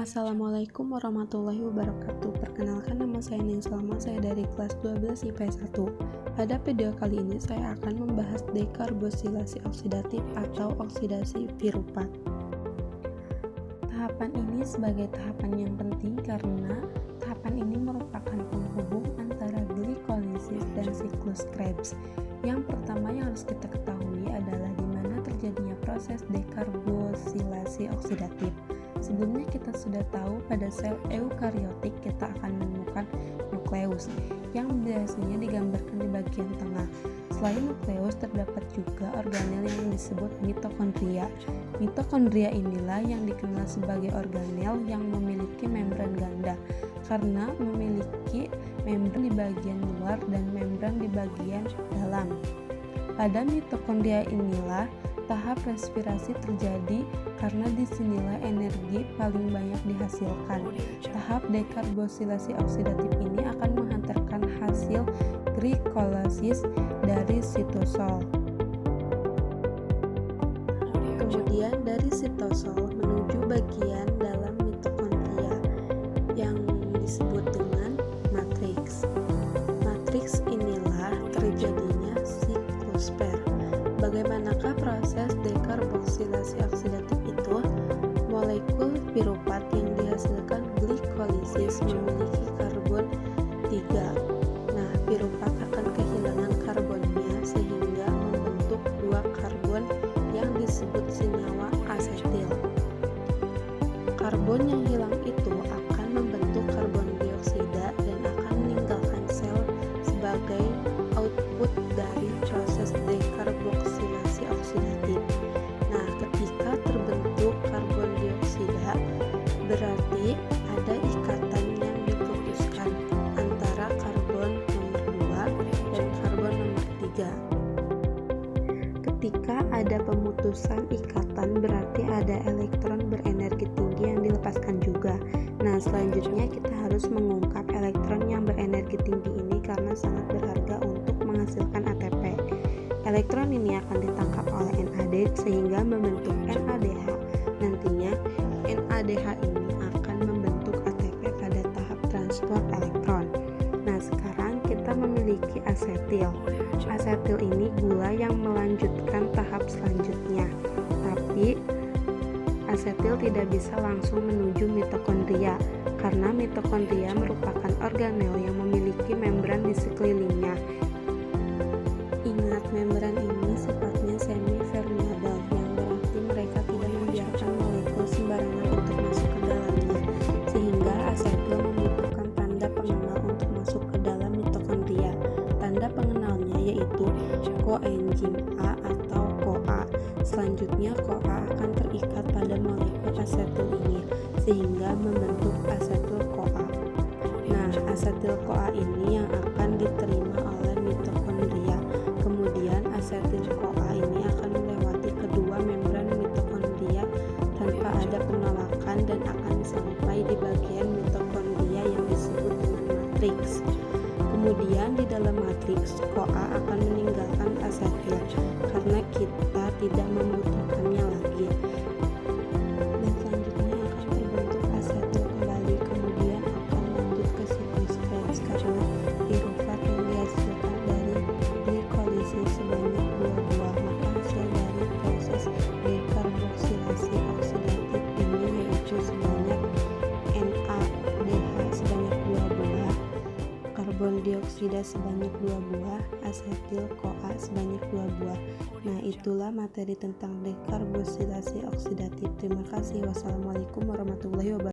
Assalamualaikum warahmatullahi wabarakatuh. Perkenalkan, nama saya Ning Salma, saya dari kelas 12 IPS 1. Pada video kali ini saya akan membahas dekarbosilasi oksidatif atau oksidasi piruvat. Tahapan ini sebagai tahapan yang penting karena tahapan ini merupakan penghubung antara glikolisis dan siklus Krebs. Yang pertama yang harus kita ketahui adalah di mana terjadinya proses dekarbosilasi oksidatif. Sebelumnya kita sudah tahu pada sel eukariotik kita akan menemukan nukleus yang biasanya digambarkan di bagian tengah. Selain nukleus terdapat juga organel yang disebut mitokondria. Mitokondria inilah yang dikenal sebagai organel yang memiliki membran ganda karena memiliki membran di bagian luar dan membran di bagian dalam. Pada mitokondria inilah tahap respirasi terjadi karena disinilah energi paling banyak dihasilkan. Tahap dekarbosilasi oksidatif ini akan menghantarkan hasil glikolisis dari sitosol. Kemudian dari sitosol menuju bagian dalam mitokondria yang disebut dengan matriks. Matriks inilah terjadinya siklus pair. Bagaimanakah proses dekarboksilasi oksidatif itu? Molekul piruvat yang dihasilkan glikolisis memiliki karbon 3. Nah, piruvat akan kehilangan karbonnya sehingga membentuk 2 karbon yang disebut senyawa asetil. Karbon yang hilang itu akan membentuk karbon dioksida dan akan meninggalkan sel sebagai output dari proses dekarboksilasi oksidatif. Nah, ketika terbentuk karbon dioksida, berarti ada ikatan yang diputuskan antara karbon nomor 2 dan karbon nomor 3. Ketika ada pemutusan ikatan, berarti ada elektron berenergi tinggi yang dilepaskan juga. Nah, selanjutnya kita harus mengungkap elektron yang berenergi tinggi ini karena sangat berharga untuk menghasilkan ATP. Elektron ini akan ditangkap oleh NAD sehingga membentuk NADH. Nantinya NADH ini akan membentuk ATP pada tahap transport elektron. Nah, sekarang kita memiliki asetil. Asetil ini gula yang melanjutkan tahap selanjutnya. Tapi asetil tidak bisa langsung menuju mitokondria karena mitokondria merupakan organel yang memiliki membran di sekelilingnya. Ingat, membran ini sifatnya semi-permeabel, yang berarti mereka tidak membiarkan molekul sembarangan untuk masuk ke dalamnya, sehingga asetil membutuhkan tanda pengenal untuk masuk ke dalam mitokondria. Tanda pengenalnya yaitu koenzim A atau CoA. Selanjutnya CoA akan terikat pada molekul asetil ini sehingga membentuk asetil CoA. Nah, asetil CoA ini yang akan diterima oleh mitokondria. Kemudian asetil CoA ini akan melewati kedua membran mitokondria tanpa ada penolakan dan akan sampai di bagian mitokondria yang disebut dengan matriks. Kemudian di dalam matriks, CoA akan meninggalkan asetil karena kita tidak membutuhkannya lagi. Dan selanjutnya akan terbentuk asetil kembali, kemudian akan lanjut ke siklus Krebs karena piruvat yang dihasilkan dari glikolisis sebanyak 2 buah. Maka hasil dari proses dekarboksilasi oksidatif ini yaitu sebanyak NADH sebanyak 2 buah, karbon dioksida sebanyak 2 buah, asetil CoA sebanyak 2 buah. Nah, itulah materi tentang dekarbosilasi oksidatif. Terima kasih. Wassalamualaikum warahmatullahi wabarakatuh.